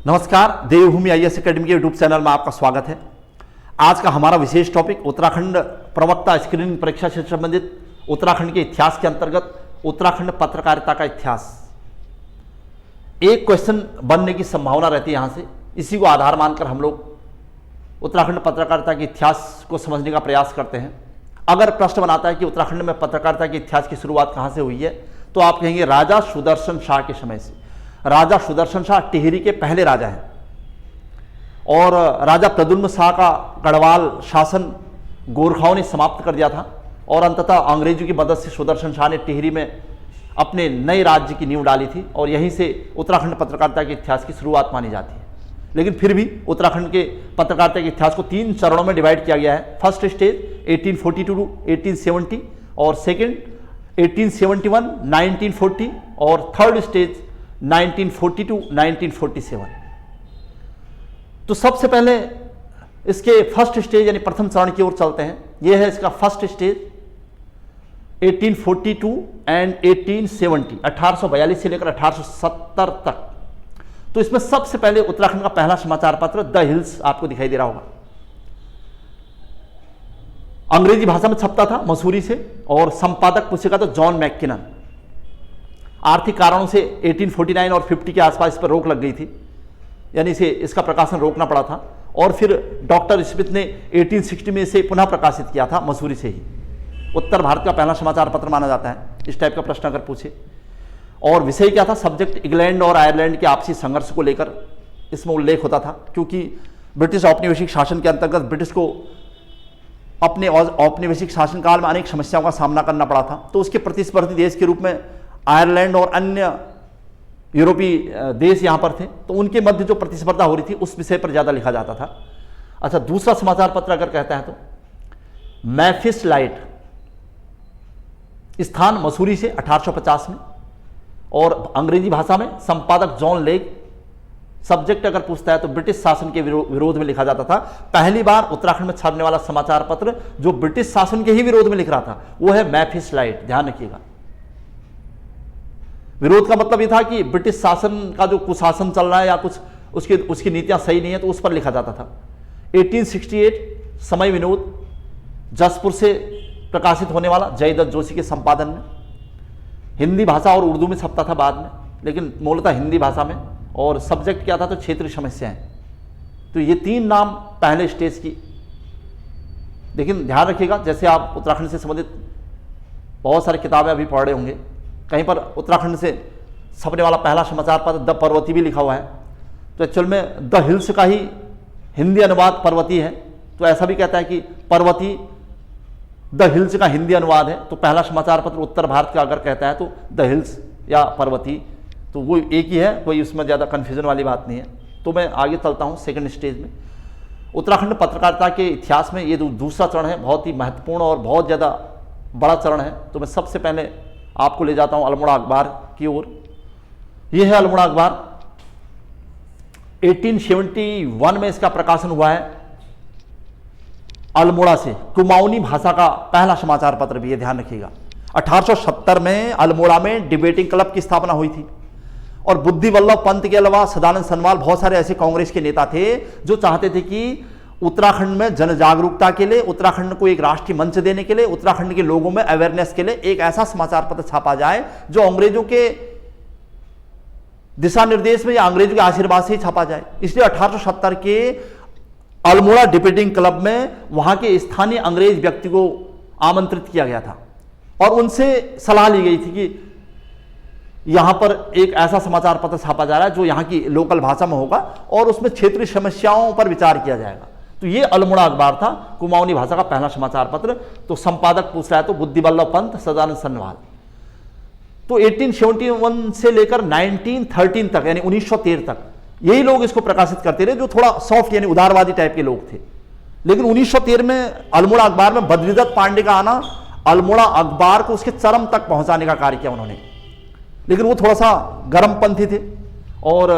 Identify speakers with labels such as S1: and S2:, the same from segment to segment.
S1: नमस्कार, देवभूमि IAS academy के YouTube channel में आपका स्वागत है। आज का हमारा विशेष टॉपिक उत्तराखंड प्रवक्ता स्क्रीनिंग परीक्षा से संबंधित उत्तराखंड के इतिहास के अंतर्गत उत्तराखंड पत्रकारिता का इतिहास। एक क्वेश्चन बनने की संभावना रहती है यहाँ से, इसी को आधार मानकर हम लोग उत्तराखंड पत्रकारिता के इतिहास को समझने का प्रयास करते हैं। अगर प्रश्न बनाता है कि उत्तराखंड में पत्रकारिता के इतिहास की शुरुआत कहाँ से हुई है, तो आप कहेंगे राजा सुदर्शन शाह के समय से। राजा सुदर्शन शाह टिहरी के पहले राजा हैं और राजा प्रद्युम्न शाह का गढ़वाल शासन गोरखाओं ने समाप्त कर दिया था और अंततः अंग्रेजों की मदद से सुदर्शन शाह ने टिहरी में अपने नए राज्य की नींव डाली थी और यहीं से उत्तराखंड पत्रकारिता के इतिहास की शुरुआत मानी जाती है। लेकिन फिर भी उत्तराखंड के पत्रकारिता के इतिहास को 3 चरणों में डिवाइड किया गया है। फर्स्ट स्टेज 1842 टू 1870 और सेकेंड 1871, 1940 और थर्ड स्टेज 1940 टू 1947। तो सबसे पहले इसके फर्स्ट स्टेज यानी प्रथम चरण की ओर चलते हैं। यह है इसका फर्स्ट स्टेज 1842 एंड 1870, 1842 से लेकर 1870 तक। तो इसमें सबसे पहले उत्तराखंड का पहला समाचार पत्र द हिल्स आपको दिखाई दे रहा होगा। अंग्रेजी भाषा में छपता था मसूरी से और संपादक पुस्तक तो जॉन मैककिनन। आर्थिक कारणों से 1849 और 50 के आसपास इस पर रोक लग गई थी, यानी इसे इसका प्रकाशन रोकना पड़ा था और फिर डॉक्टर स्मिथ ने 1860 में इसे पुनः प्रकाशित किया था मसूरी से ही। उत्तर भारत का पहला समाचार पत्र माना जाता है, इस टाइप का प्रश्न अगर पूछे। और विषय क्या था? सब्जेक्ट इंग्लैंड और आयरलैंड के आपसी संघर्ष को लेकर इसमें उल्लेख होता था, क्योंकि ब्रिटिश औपनिवेशिक शासन के अंतर्गत ब्रिटिश को अपने औपनिवेशिक शासनकाल में अनेक समस्याओं का सामना करना पड़ा था। तो उसके प्रतिस्पर्धी देश के रूप में आयरलैंड और अन्य यूरोपीय देश यहां पर थे, तो उनके मध्य जो प्रतिस्पर्धा हो रही थी उस विषय पर ज्यादा लिखा जाता था। अच्छा, दूसरा समाचार पत्र अगर कहता है तो मैफिस लाइट, स्थान मसूरी से 1850 में और अंग्रेजी भाषा में संपादक जॉन लेग। सब्जेक्ट अगर पूछता है तो ब्रिटिश शासन के विरोध में लिखा जाता था। पहली बार उत्तराखंड में छपने वाला समाचार पत्र जो ब्रिटिश शासन के ही विरोध में लिख रहा था वो है मैफिस लाइट, ध्यान रखिएगा। विरोध का मतलब यह था कि ब्रिटिश शासन का जो कुशासन चल रहा है या कुछ उसकी नीतियां सही नहीं है, तो उस पर लिखा जाता था। 1868 समय विनोद, जसपुर से प्रकाशित होने वाला जयदत्त जोशी के संपादन में। हिंदी भाषा और उर्दू में छपता था बाद में, लेकिन मूलतः हिंदी भाषा में। और सब्जेक्ट क्या था? तो क्षेत्रीय समस्याएं। तो ये 3 नाम पहले स्टेज की। लेकिन ध्यान रखिएगा, जैसे आप उत्तराखंड से संबंधित बहुत सारी किताबें अभी पढ़ रहे होंगे, कहीं पर उत्तराखंड से छपने वाला पहला समाचार पत्र द पर्वती भी लिखा हुआ है। तो एक्चुअल में द हिल्स का ही हिंदी अनुवाद पर्वती है। तो ऐसा भी कहता है कि पर्वती द हिल्स का हिंदी अनुवाद है। तो पहला समाचार पत्र उत्तर भारत का अगर कहता है तो द हिल्स या पर्वती, तो वो एक ही है, कोई उसमें ज़्यादा कन्फ्यूजन वाली बात नहीं है। तो मैं आगे चलता हूँ सेकंड स्टेज में। उत्तराखंड पत्रकारिता के इतिहास में ये दूसरा चरण है, बहुत ही महत्वपूर्ण और बहुत ज़्यादा बड़ा चरण है। तो मैं सबसे पहले आपको ले जाता हूं अल्मोड़ा अखबार की ओर। यह है अल्मोड़ा अखबार। 1871 में इसका प्रकाशन हुआ है। अल्मोड़ा से कुमाऊनी भाषा का पहला समाचार पत्र भी है, ध्यान रखिएगा। 1870 में अल्मोड़ा में डिबेटिंग क्लब की स्थापना हुई थी और बुद्धि वल्लभ पंत के अलावा सदानंद सनवाल, बहुत सारे ऐसे कांग्रेस के नेता थे जो चाहते थे कि उत्तराखंड में जन जागरूकता के लिए, उत्तराखंड को एक राष्ट्रीय मंच देने के लिए, उत्तराखंड के लोगों में अवेयरनेस के लिए एक ऐसा समाचार पत्र छापा जाए जो अंग्रेजों के दिशा निर्देश में या अंग्रेजों के आशीर्वाद से ही छापा जाए। इसलिए 1870 के अल्मोड़ा डिबेटिंग क्लब में वहां के स्थानीय अंग्रेज व्यक्ति को आमंत्रित किया गया था और उनसे सलाह ली गई थी कि यहां पर एक ऐसा समाचार पत्र छापा जा रहा है जो यहां की लोकल भाषा में होगा और उसमें क्षेत्रीय समस्याओं पर विचार किया जाएगा। तो ये अल्मोड़ा अखबार था, कुमाऊनी भाषा का पहला समाचार पत्र। तो संपादक पूछ रहा है तो बुद्धि वल्लभ पंत, सदानंद सनवाल। तो 1871 से लेकर 1913 तक यानी 1913 तक यही लोग इसको प्रकाशित करते रहे, जो थोड़ा सॉफ्ट यानी उदारवादी टाइप के लोग थे। लेकिन 1913 में अल्मोड़ा अखबार में बद्रीदत्त पांडे का आना अल्मोड़ा अखबार को उसके चरम तक पहुंचाने का कार्य किया उन्होंने। लेकिन वो थोड़ा सा गर्मपंथी थे और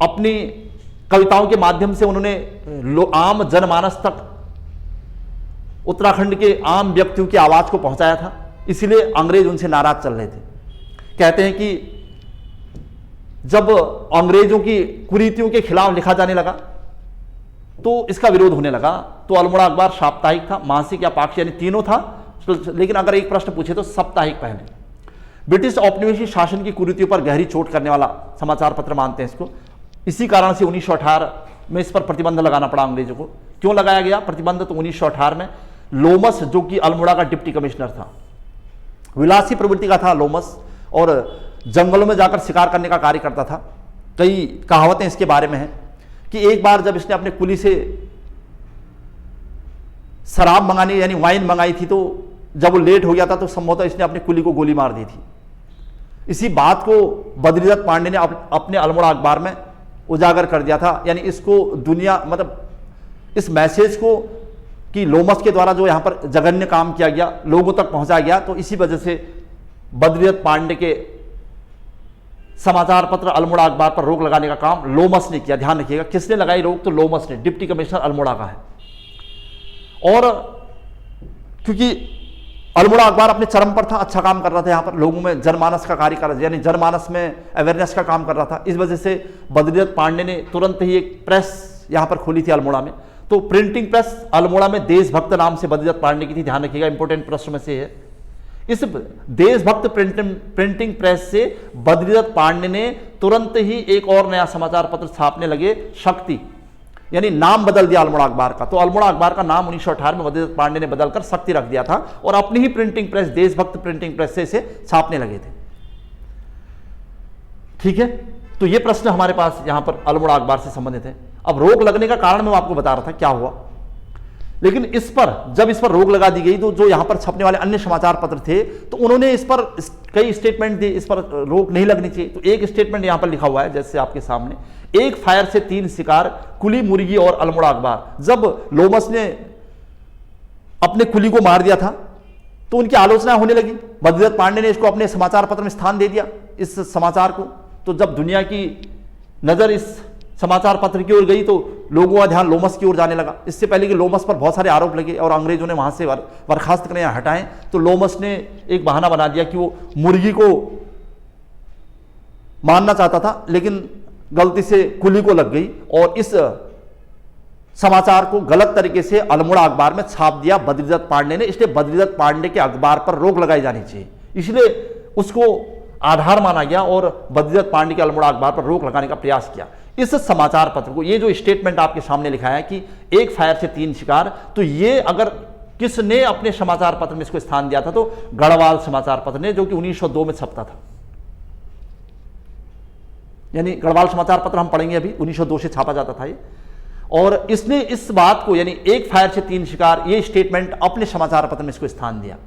S1: अपनी कविताओं के माध्यम से उन्होंने आम जनमानस तक उत्तराखंड के आम व्यक्तियों की आवाज को पहुंचाया था। इसीलिए अंग्रेज उनसे नाराज चल रहे थे। कहते हैं कि जब अंग्रेजों की कुरीतियों के खिलाफ लिखा जाने लगा तो इसका विरोध होने लगा। तो अल्मोड़ा अखबार साप्ताहिक था, मासिक या पाक्षिक यानी तीनों था, लेकिन अगर एक प्रश्न पूछे तो साप्ताहिक पहले। ब्रिटिश औपनिवेशिक शासन की कुरीतियों पर गहरी चोट करने वाला समाचार पत्र मानते हैं इसको। इसी कारण से 1918 में इस पर प्रतिबंध लगाना पड़ा अंग्रेजों को। क्यों लगाया गया प्रतिबंध? तो 1918 में लोमस, जो कि अल्मोड़ा का डिप्टी कमिश्नर था, विलासी प्रवृत्ति का था लोमस, और जंगलों में जाकर शिकार करने का कार्य करता था। कई कहावतें इसके बारे में हैं कि एक बार जब इसने अपने कुली से शराब मंगानी यानी वाइन मंगाई थी, तो जब वो लेट हो गया था तो संभवतः इसने अपने कुली को गोली मार दी थी। इसी बात को बद्रीदत्त पांडे ने अपने अल्मोड़ा अखबार में उजागर कर दिया था। यानी इसको दुनिया, मतलब इस मैसेज को कि लोमस के द्वारा जो यहां पर जघन्य काम किया गया लोगों तक पहुंचाया गया, तो इसी वजह से बद्रीदत्त पांडे के समाचार पत्र अल्मोड़ा अखबार पर रोक लगाने का काम लोमस ने किया। ध्यान रखिएगा, किसने लगाई रोक? तो लोमस ने, डिप्टी कमिश्नर अल्मोड़ा का है। और क्योंकि अल्मोड़ा अखबार अपने चरम पर था, अच्छा काम कर रहा था, यहां पर लोगों में जनमानस का कार्य कर रहा था, यानी जनमानस में अवेयरनेस का काम कर रहा था। इस वजह से बद्रीदत्त पांडे ने तुरंत ही एक प्रेस यहां पर खोली थी अल्मोड़ा में। तो प्रिंटिंग प्रेस अल्मोड़ा में देशभक्त नाम से बद्रीदत्त पांडे की थी। ध्यान रखिएगा, इंपोर्टेंट प्रश्न में से है। इस देशभक्त प्रिंटिंग प्रेस से बद्रीदत्त पांडे ने तुरंत ही एक और नया समाचार पत्र छापने लगे, शक्ति, यानी नाम बदल दिया अल्मोड़ा अखबार का। तो अल्मोड़ा अखबार का नाम 1918 में बद्रीदत्त पांडे ने बदलकर शक्ति रख दिया था और अपनी ही प्रिंटिंग प्रेस, देशभक्त प्रिंटिंग प्रेस से इसे छापने लगे थे। ठीक है, तो ये प्रश्न हमारे पास यहां पर अल्मोड़ा अखबार से संबंधित है। अब रोक लगने का कारण मैं आपको बता रहा था क्या हुआ, लेकिन इस पर जब इस पर रोक लगा दी गई तो जो यहां पर छपने वाले अन्य समाचार पत्र थे तो उन्होंने इस पर कई स्टेटमेंट दिए, इस पर रोक नहीं लगनी चाहिए। तो एक स्टेटमेंट यहां पर लिखा हुआ है जैसे आपके सामने, एक फायर से 3 शिकार, कुली, मुर्गी और अल्मोड़ा अखबार। जब लोमस ने अपने कुली को मार दिया था तो उनकी आलोचना होने लगी। बद्रीदत्त पांडे ने इसको अपने समाचार पत्र में स्थान दे दिया, इस समाचार को। तो जब दुनिया की नजर इस समाचार पत्र की ओर गई तो लोगों का ध्यान लोमस की ओर जाने लगा। इससे पहले कि लोमस पर बहुत सारे आरोप लगे और अंग्रेजों ने वहां से बर्खास्त करने हटाएं, तो लोमस ने एक बहाना बना दिया कि वो मुर्गी को मारना चाहता था, लेकिन गलती से कुली को लग गई और इस समाचार को गलत तरीके से अल्मोड़ा अखबार में छाप दिया बद्रीदत्त पांडे ने। इसलिए बद्रीदत्त पांडे के अखबार पर रोक लगाई जानी चाहिए, इसलिए उसको आधार माना गया और बद्रीदत्त पांडे के अल्मोड़ा अखबार पर रोक लगाने का प्रयास किया। इस समाचार पत्र को, ये जो स्टेटमेंट आपके सामने लिखा है कि एक फायर से 3 शिकार, तो ये अगर किसने अपने समाचार पत्र में इसको स्थान दिया था तो गढ़वाल समाचार पत्र ने, जो कि 1902 में छपता था। यानी गढ़वाल समाचार पत्र हम पढ़ेंगे अभी, 1902 से छापा जाता था ये। और इसने इस बात को, यानी एक फायर से 3 शिकार, ये स्टेटमेंट अपने समाचार पत्र में इसको स्थान दिया।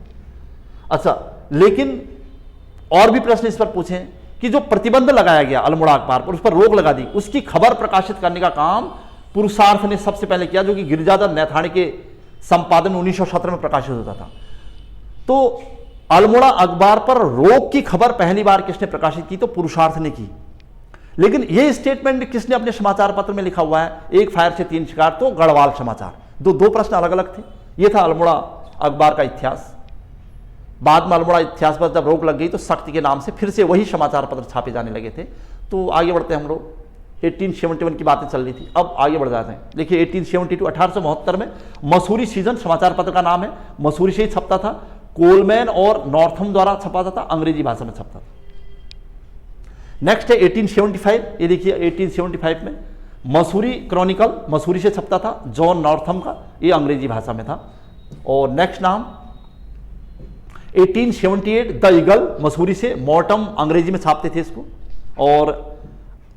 S1: अच्छा, लेकिन और भी प्रश्न इस पर पूछे कि जो प्रतिबंध लगाया गया अल्मोड़ा अखबार पर, उस पर रोक लगा दी, उसकी खबर प्रकाशित करने का काम पुरुषार्थ ने सबसे पहले किया, जो कि गिरिजाधर नैथाणी के संपादन 1917 में प्रकाशित होता था। तो अल्मोड़ा अखबार पर रोक की खबर पहली बार किसने प्रकाशित की? तो पुरुषार्थ ने की। लेकिन यह स्टेटमेंट किसने अपने समाचार पत्र में लिखा हुआ है, एक फायर से 3 शिकार? तो गढ़वाल समाचार। दो प्रश्न अलग अलग थे। यह था अल्मोड़ा अखबार का इतिहास। बाद में अल्मोड़ा इतिहास पर जब रोक लग गई तो शक्ति के नाम से फिर से वही समाचार पत्र छापे जाने लगे थे। तो आगे बढ़ते हैं हम लोग, 1871 की बातें चल रही थी, अब आगे बढ़ जाते हैं। देखिए 1872 1872 में मसूरी सीजन समाचार पत्र का नाम है, मसूरी से ही छपता था, कोलमैन और नॉर्थम द्वारा छपाता था, अंग्रेजी भाषा में छपता था। नेक्स्ट है 1875, ये देखिए 1875 में मसूरी क्रॉनिकल, मसूरी से छपता था, जॉन नॉर्थम का, ये अंग्रेजी भाषा में था। और नेक्स्ट नाम 1878 द ईगल, मसूरी से, मॉर्टम अंग्रेजी में छापते थे इसको। और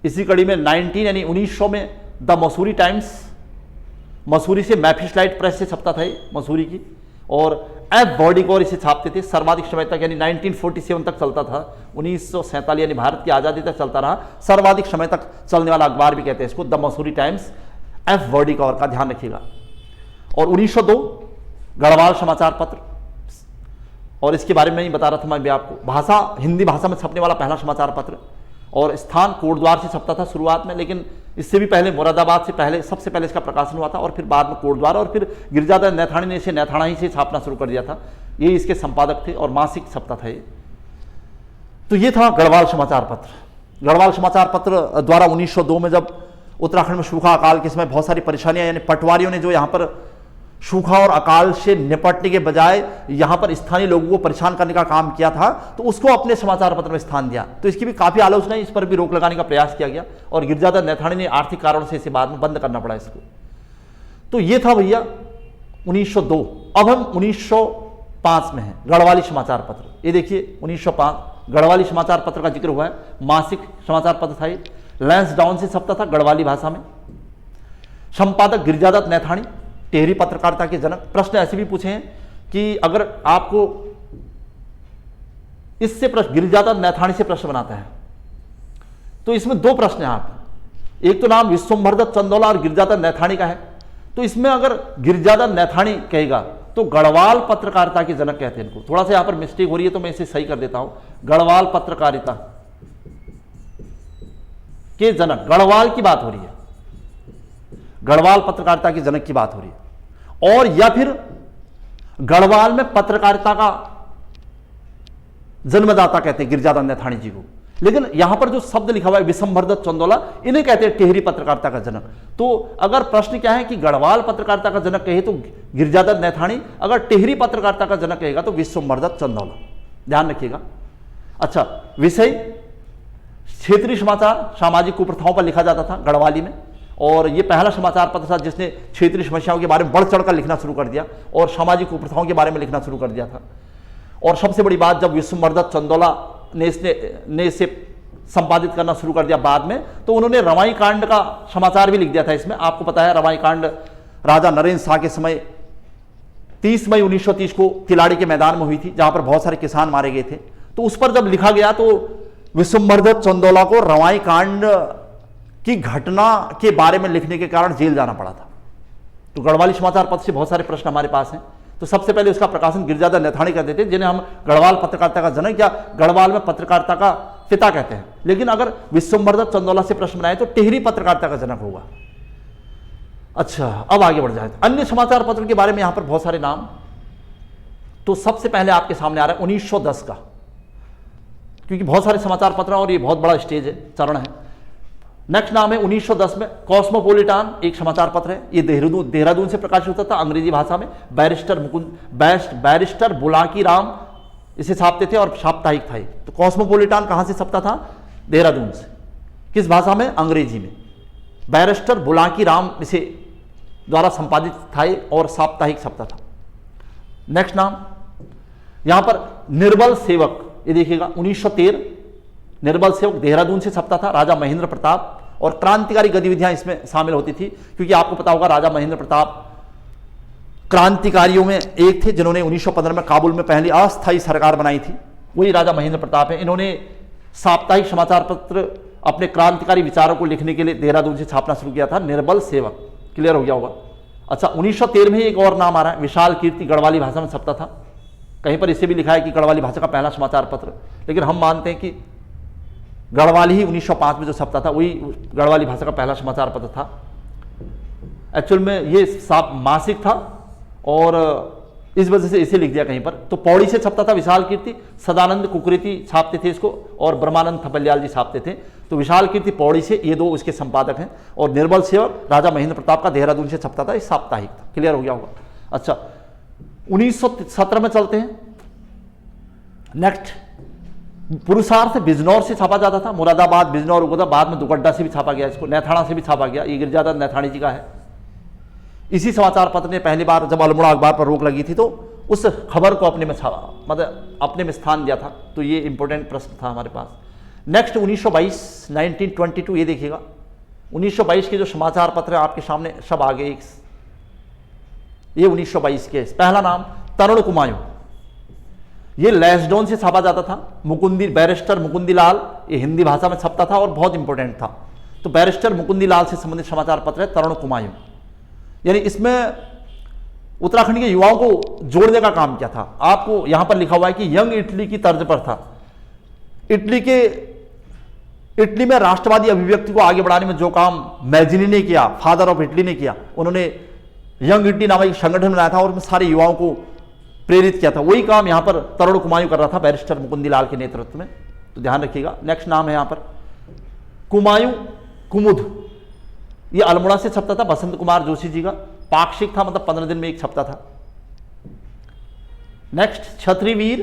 S1: इसी कड़ी में 1900 में द मसूरी टाइम्स, मसूरी से, मैफिसलाइट प्रेस से छपता था ये, मसूरी की। और एफ बॉडीकॉर इसे छापते थे सर्वाधिक समय तक, यानी 1947 तक चलता था, 1947 यानी भारत की आज़ादी तक चलता रहा, सर्वाधिक समय तक चलने वाला अखबार भी कहते हैं इसको, द मसूरी टाइम्स, एफ बॉडीकॉर का, ध्यान रखिएगा। और 1902 गढ़वाल समाचार पत्र, और इसके बारे में ही बता रहा था मैं भी आपको, भाषा हिंदी भाषा में छपने वाला पहला समाचार पत्र। और स्थान कोटद्वार से छपता था शुरुआत में, लेकिन इससे भी पहले मुरादाबाद से पहले, सबसे पहले इसका प्रकाशन हुआ था, और फिर बाद में कोटद्वार, और फिर गिरिजाधर नैथाणी ने इसे नैथाणा ही से छापना शुरू कर दिया था। ये इसके संपादक थे और मासिक छपता था ये। तो ये था गढ़वाल समाचार पत्र। गढ़वाल समाचार पत्र द्वारा 1902 में जब उत्तराखंड में सूखा अकाल के समय बहुत सारी परेशानियां, यानी पटवारियों ने जो यहाँ पर सूखा और अकाल से निपटने के बजाय यहाँ पर स्थानीय लोगों को परेशान करने का काम किया था, तो उसको अपने समाचार पत्र में स्थान दिया। तो इसकी भी काफी आलोचना, इस पर भी रोक लगाने का प्रयास किया गया और गिरिजाधर नैथानी ने आर्थिक कारणों से इसे बाद में बंद करना पड़ा इसको। तो ये था भैया 1902। अब हम 1905 में हैं, गढ़वाली समाचार पत्र। ये देखिए 1905 गढ़वाली समाचार पत्र का जिक्र हुआ है। मासिक समाचार पत्र था ये, लैंसडाउन से छपता था गढ़वाली भाषा में। संपादक गिरिजादत्त नैथानी, टेहरी पत्रकारिता के जनक। प्रश्न ऐसे भी पूछे हैं कि अगर आपको इससे प्रश्न, गिरिजादत्त नैथानी से प्रश्न बनाता है, तो इसमें दो प्रश्न हैं आप। एक तो नाम विश्वम्भरदत्त चंदोला और गिरिजादत्त नैथानी का है, तो इसमें अगर गिरिजादत्त नैथानी कहेगा तो गढ़वाल पत्रकारिता के जनक कहते हैं इनको। थोड़ा सा यहां पर मिस्टेक हो रही है तो मैं इसे सही कर देता हूं। गढ़वाल पत्रकारिता के जनक, गढ़वाल की बात हो रही है, गढ़वाल पत्रकारिता के जनक की बात हो रही है। और या फिर गढ़वाल में पत्रकारिता का जन्मदाता कहते हैं गिरिजादत्त नैथानी जी को। लेकिन यहां पर जो शब्द लिखा हुआ है विश्वम्भरदत्त चंदोला, इन्हें कहते हैं टेहरी पत्रकारिता का जनक। तो अगर प्रश्न क्या है कि गढ़वाल पत्रकारिता का जनक कहे तो गिरिजादत्त नैथानी, अगर टेहरी पत्रकारिता का जनक कहेगा तो विश्वम्भरदत्त चंदोला, ध्यान रखिएगा। अच्छा, विषय क्षेत्रीय समाचार, सामाजिक कुप्रथाओं पर लिखा जाता था गढ़वाली में, और यह पहला समाचार पत्र था जिसने क्षेत्रीय समस्याओं के बारे में बढ़ चढ़कर लिखना शुरू कर दिया और सामाजिक कुप्रथाओं के बारे में लिखना शुरू कर दिया था। और सबसे बड़ी बात, जब विश्वम्भरदत्त चंदोला ने इसे संपादित करना शुरू कर दिया बाद में, तो उन्होंने रवाई कांड का समाचार भी लिख दिया था इसमें। आपको पता है रवाई कांड राजा नरेंद्र शाह के समय 30 मई 1930 को तिलाड़ी के मैदान में हुई थी, जहां पर बहुत सारे किसान मारे गए थे। तो उस पर जब लिखा गया तो विश्वम्भरदत्त चंदोला को रवाई कांड की घटना के बारे में लिखने के कारण जेल जाना पड़ा था। तो गढ़वाली समाचार पत्र से बहुत सारे प्रश्न हमारे पास हैं। तो सबसे पहले उसका प्रकाशन गिरिजादत्त नैथानी करते थे, जिन्हें हम गढ़वाल पत्रकारिता का जनक या गढ़वाल में पत्रकारिता का पिता कहते हैं। लेकिन अगर विश्वम्भरदत्त चंदोला से प्रश्न बनाए तो टेहरी पत्रकारिता का जनक होगा। अच्छा, अब आगे बढ़ जाए अन्य समाचार पत्र के बारे में। यहां पर बहुत सारे नाम, तो सबसे पहले आपके सामने आ रहा है 1910 का, क्योंकि बहुत सारे समाचार पत्र और ये बहुत बड़ा स्टेज है, चरण है। नेक्स्ट नाम है 1910 में कॉस्मोपोलिटान, एक समाचार पत्र है। ये देहरादून से प्रकाशित होता था अंग्रेजी भाषा में। बैरिस्टर बुलाकी राम इसे छापते थे और साप्ताहिक था। तो कॉस्मोपोलिटान कहां से छपता था? देहरादून से। किस भाषा में? अंग्रेजी में। बैरिस्टर बुलाकी राम इसे द्वारा संपादित था और साप्ताहिक छपता था। नेक्स्ट नाम यहां पर निर्बल सेवक, ये देखिएगा 1913 निर्बल सेवक देहरादून से छपता था। राजा महेंद्र प्रताप और क्रांतिकारी गतिविधियां इसमें शामिल होती थी, क्योंकि आपको पता होगा राजा महेंद्र प्रताप क्रांतिकारियों में एक थे जिन्होंने 1915 में काबुल में पहली अस्थायी सरकार बनाई थी। वही राजा महेंद्र प्रताप है। इन्होंने साप्ताहिक समाचार पत्र अपने क्रांतिकारी विचारों को लिखने के लिए देहरादून से छापना शुरू किया था। निर्बल सेवक, क्लियर हो गया होगा। अच्छा, 1913 में एक और नाम आ रहा है विशाल कीर्ति, गढ़वाली भाषा में छपता था। कहीं पर इसे भी लिखा है कि गढ़वाली भाषा का पहला समाचार पत्र, लेकिन हम मानते हैं कि गढ़वाली ही 1905 में जो छपता था वही गढ़वाली भाषा का पहला समाचार पत्र था। एक्चुअल में ये मासिक था और इस वजह से इसे लिख दिया कहीं पर। तो पौड़ी से छपता था विशाल कीर्ति, सदानंद कुकरेती छापते थे इसको और ब्रह्मानंद थपलियाल जी छापते थे। तो विशाल कीर्ति पौड़ी से, ये दो इसके संपादक हैं। और निर्बल सेवक राजा महेंद्र प्रताप का देहरादून से छपता था, ये साप्ताहिक था। क्लियर हो गया होगा। अच्छा, 1917 में चलते हैं। नेक्स्ट, पुरुषार्थ बिजनौर से छापा जाता था। मुरादाबाद, बिजनौर, उगदा, बाद में दुगड्डा से भी छापा गया इसको, नैथाना से भी छापा गया। ये गिरिजादत्त नैथानी जी का है। इसी समाचार पत्र ने पहली बार जब अल्मोड़ा अखबार पर रोक लगी थी तो उस खबर को अपने में छापा, मतलब अपने में स्थान दिया था। तो ये इंपॉर्टेंट प्रश्न था हमारे पास। नेक्स्ट 1922, ये देखिएगा 1922 के जो समाचार पत्र है आपके सामने सब आगे। ये 1922 के पहला नाम तरुण कुमायूं, ये लैंसडाउन से छापा जाता था। बैरिस्टर मुकुंदी लाल, ये हिंदी भाषा में छपता था और बहुत इंपॉर्टेंट था। तो बैरिस्टर मुकुंदी लाल से संबंधित समाचार पत्र है तरुण कुमायूं। यानी इसमें उत्तराखंड के युवाओं को जोड़ने का काम किया था। आपको यहां पर लिखा हुआ है कि यंग इटली की तर्ज पर था। इटली में राष्ट्रवादी अभिव्यक्ति को आगे बढ़ाने में जो काम मैजिनी ने किया, फादर ऑफ इटली ने किया, उन्होंने यंग इटली नामक एक संगठन बनाया था और उसमें सारे युवाओं को प्रेरित किया था। वही काम यहां पर तरुण कुमायूं कर रहा था बैरिस्टर मुकुंदी लाल के नेतृत्व में। तो ध्यान रखिएगा। नेक्स्ट नाम है यहां पर कुमायूं कुमुद, ये अल्मोड़ा से छपता था, बसंत कुमार जोशी जी का। पाक्षिक था, मतलब 15 दिन में एक छपता था। नेक्स्ट क्षत्रिवीर,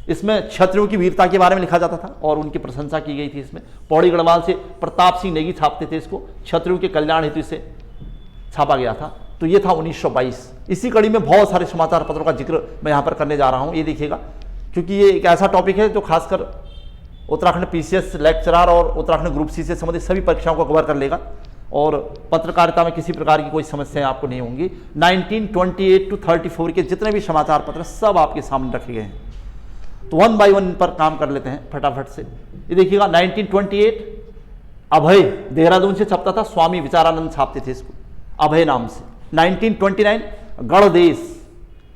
S1: इसमें क्षत्रियों की वीरता के बारे में लिखा जाता था और उनकी प्रशंसा की गई थी। इसमें पौड़ी गढ़वाल से प्रताप सिंह नेगी छापते थे इसको, क्षत्रियों के कल्याण हेतु इसे छापा गया था। तो ये था 1922। इसी कड़ी में बहुत सारे समाचार पत्रों का जिक्र मैं यहाँ पर करने जा रहा हूँ, ये देखिएगा, क्योंकि ये एक ऐसा टॉपिक है जो खासकर उत्तराखंड पीसीएस लेक्चरर और उत्तराखंड ग्रुप सी से संबंधित सभी परीक्षाओं को कवर कर लेगा और पत्रकारिता में किसी प्रकार की कोई समस्याएं आपको नहीं होंगी। 1928 to 34 के जितने भी समाचार पत्र सब आपके सामने रखे गए हैं, तो 1 by 1 पर काम कर लेते हैं फटाफट से। ये देखिएगा 1928 अभय देहरादून से छपता था, स्वामी विचारानंद छापते थे इसको अभय नाम से। 1929 गढ़देश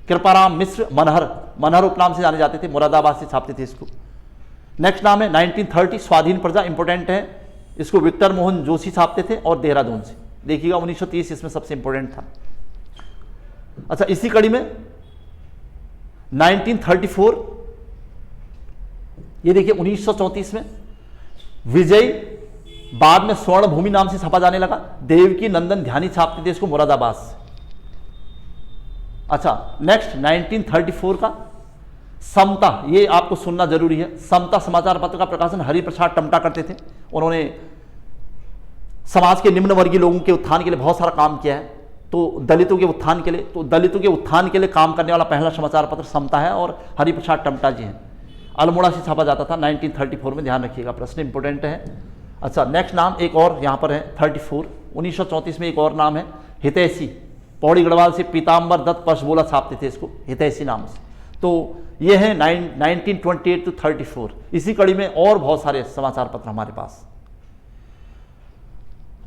S1: कृपाराम मिश्र मनहर उपनाम से जाने जाते थे, मुरादाबाद से छापते थे इसको। नेक्स्ट नाम है 1930 स्वाधीन प्रजा, इंपोर्टेंट है, इसको विक्टर मोहन जोशी छापते थे और देहरादून से। देखिएगा 1930 इसमें सबसे इंपोर्टेंट था। अच्छा, इसी कड़ी में 1934, ये देखिए 1934 में विजय, बाद में स्वर्ण भूमि नाम से छपा जाने लगा, देवकी नंदन ध्यानी छापते थे इसको मुरादाबाद से। अच्छा, नेक्स्ट 1934 का समता, ये आपको सुनना जरूरी है। समता समाचार पत्र का प्रकाशन हरिप्रसाद टमटा करते थे। उन्होंने समाज के निम्न वर्गीय लोगों के उत्थान के लिए बहुत सारा काम किया है, तो दलितों के उत्थान के लिए काम करने वाला पहला समाचार पत्र समता है और हरिप्रसाद टमटा जी हैं। अल्मोड़ा से छापा जाता था 1934 में, ध्यान रखिएगा, प्रश्न इंपोर्टेंट है। अच्छा, नेक्स्ट नाम एक और यहाँ पर है 34, 1934 में एक और नाम है हितैषी, पौड़ी गढ़वाल से पीताम्बर दत्त पशबोला छापते थे इसको हितैषी नाम से। तो ये है 1928 to 34। इसी कड़ी में और बहुत सारे समाचार पत्र हमारे पास।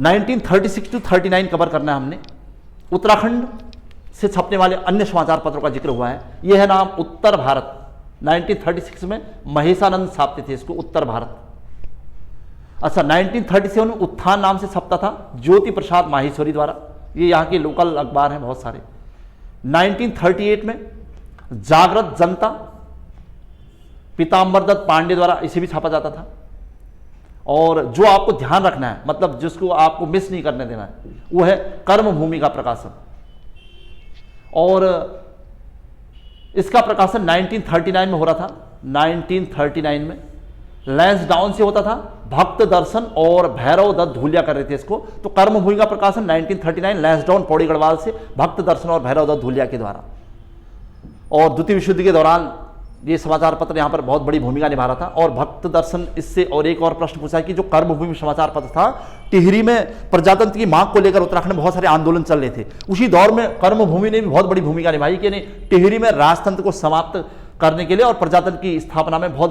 S1: 1936 to 39 कवर करना है हमने। उत्तराखंड से छपने वाले अन्य समाचार पत्रों का जिक्र हुआ है। यह है नाम उत्तर भारत, 1936 में महेशानंद छापते थे इसको उत्तर भारत। अच्छा, 1937 में उत्थान नाम से छपता था ज्योति प्रसाद माहेश्वरी द्वारा, ये यहाँ के लोकल अखबार हैं बहुत सारे। 1938 में जागृत जनता पीताम्बर दत्त पांडे द्वारा इसे भी छापा जाता था। और जो आपको ध्यान रखना है, मतलब जिसको आपको मिस नहीं करने देना है, वो है कर्मभूमि का प्रकाशन। और इसका प्रकाशन 1939 में हो रहा था। 1939 में लैंसडाउन से होता था, भक्त दर्शन और भैरव दत्त धूलिया कर रहे थे इसको। तो कर्मभूमि का प्रकाशन 1939 लैंसडाउन पौड़ी गढ़वाल से भक्त दर्शन और भैरव दत्त धूलिया के द्वारा। और द्वितीय विश्व युद्ध के दौरान ये समाचार पत्र यहाँ पर बहुत बड़ी भूमिका निभा रहा था। और भक्त दर्शन, इससे और एक और प्रश्न पूछा कि जो कर्मभूमि समाचार पत्र था, टिहरी में प्रजातंत्र की मांग को लेकर उत्तराखंड में बहुत सारे आंदोलन चल रहे थे। उसी दौर में कर्मभूमि ने भी बहुत बड़ी भूमिका निभाई कि नहीं, टिहरी में राजतंत्र को समाप्त करने के लिए और प्रजातंत्र की स्थापना में बहुत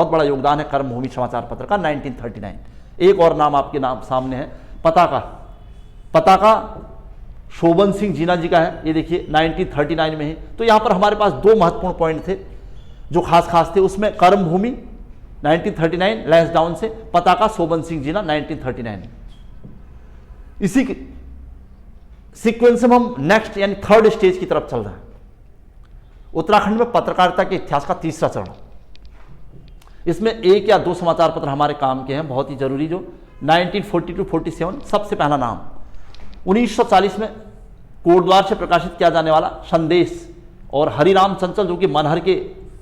S1: बड़ा योगदान है कर्मभूमि समाचार पत्र का 1939। एक और नाम आपके नाम सामने है पताका शोभन सिंह जीना जी का है, ये देखिए 1939 में है। तो यहाँ पर हमारे पास दो महत्वपूर्ण पॉइंट थे जो खास थे, उसमें कर्मभूमि 1939 लैंसडाउन से, पताका शोभन सिंह जीना 1939। इसी सीक्वेंस में हम नेक्स्ट यानी थर्ड स्टेज की तरफ चल रहे हैं। उत्तराखंड में पत्रकारिता के इतिहास का तीसरा चरण। इसमें एक या दो समाचार पत्र हमारे काम के हैं, बहुत ही जरूरी, जो 1940 to 47। सबसे पहला नाम 1940 में कोटद्वार से प्रकाशित किया जाने वाला संदेश, और हरिराम चंचल जो कि मनहर के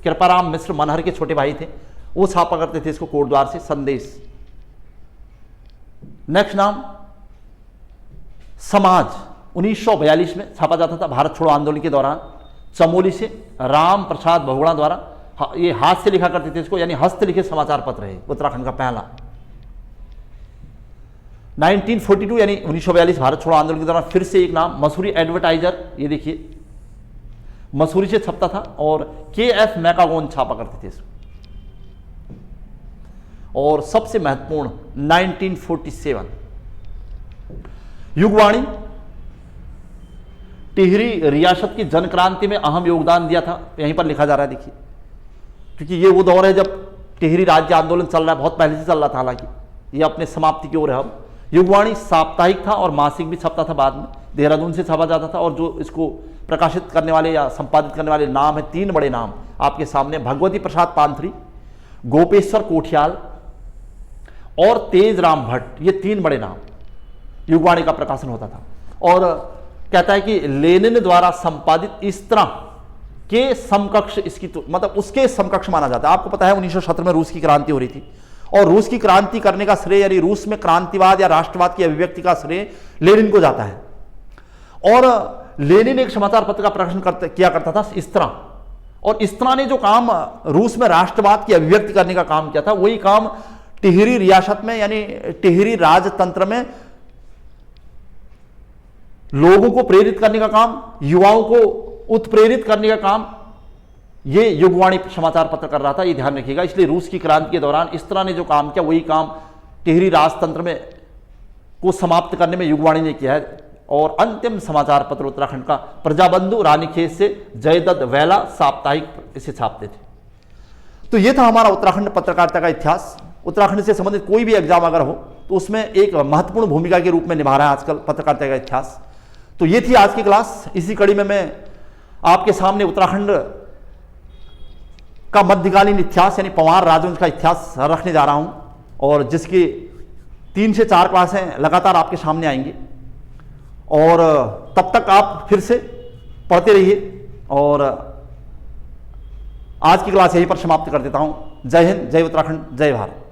S1: कृपाराम मिश्र मनहर के छोटे भाई थे, वो छापा करते थे इसको कोटद्वार से, संदेश। नेक्स्ट नाम समाज, 1942 में छापा जाता था भारत छोड़ो आंदोलन के दौरान, चमोली से राम प्रसाद बहुगुणा द्वारा। ये हाथ से लिखा करते थे इसको, यानी हस्तलिखित समाचार पत्र है उत्तराखंड का पहला। 1942 यानी 1942 भारत छोड़ो आंदोलन के दौरान फिर से एक नाम मसूरी एडवर्टाइजर, ये देखिए मसूरी से छपता था, और KF मैकागोन छापा करते थे इसको। और सबसे महत्वपूर्ण 1947 युगवाणी, टिहरी रियासत की जन क्रांति में अहम योगदान दिया था, यहीं पर लिखा जा रहा है देखिए, क्योंकि ये वो दौर है जब टिहरी राज्य आंदोलन चल रहा है, बहुत पहले से चल रहा था, हालांकि ये अपने समाप्ति की ओर है अब। युगवाणी साप्ताहिक था और मासिक भी छपता था, बाद में देहरादून से छपा जाता था। और जो इसको प्रकाशित करने वाले या संपादित करने वाले नाम है, तीन बड़े नाम आपके सामने, भगवती प्रसाद पांथरी, गोपेश्वर कोठियाल और तेजराम भट्ट, ये 3 बड़े नाम, युगवाणी का प्रकाशन होता था। और कहता है कि लेनिन द्वारा संपादित इस तरह के समकक्ष इसकी मतलब उसके समकक्ष माना जाता है। आपको पता है 1917 में रूस की क्रांति हो रही थी, और रूस की क्रांति करने का श्रेय यानी रूस में क्रांतिवाद या राष्ट्रवाद की अभिव्यक्ति का श्रेय लेनिन को जाता है। और लेनिन एक समाचार पत्र का प्रकाशन किया करता था इस तरह, और इस तरह ने जो काम रूस में राष्ट्रवाद की अभिव्यक्ति करने का काम किया था, वही काम टिहरी रियासत में यानी टिहरी राजतंत्र में लोगों को प्रेरित करने का काम, युवाओं को उत्प्रेरित करने का काम ये युगवाणी समाचार पत्र कर रहा था, ये ध्यान रखिएगा। इसलिए रूस की क्रांति के दौरान इस तरह ने जो काम किया, वही काम टिहरी राजतंत्र में को समाप्त करने में युगवाणी ने किया है। और अंतिम समाचार पत्र उत्तराखंड का प्रजाबंधु रानीखेत से जयदत्त वैला साप्ताहिक इसे छापते थे। तो ये था हमारा उत्तराखंड पत्रकारिता का इतिहास। उत्तराखंड से संबंधित कोई भी एग्जाम अगर हो तो उसमें एक महत्वपूर्ण भूमिका के रूप में निभा रहा है आजकल पत्रकारिता का इतिहास। तो ये थी आज की क्लास। इसी कड़ी में मैं आपके सामने उत्तराखंड का मध्यकालीन इतिहास यानी पंवार राजवंश का इतिहास रखने जा रहा हूं, और जिसकी 3 से 4 क्लासें लगातार आपके सामने आएंगी। और तब तक आप फिर से पढ़ते रहिए, और आज की क्लास यहीं पर समाप्त कर देता हूं। जय हिंद, जय उत्तराखंड, जय भारत।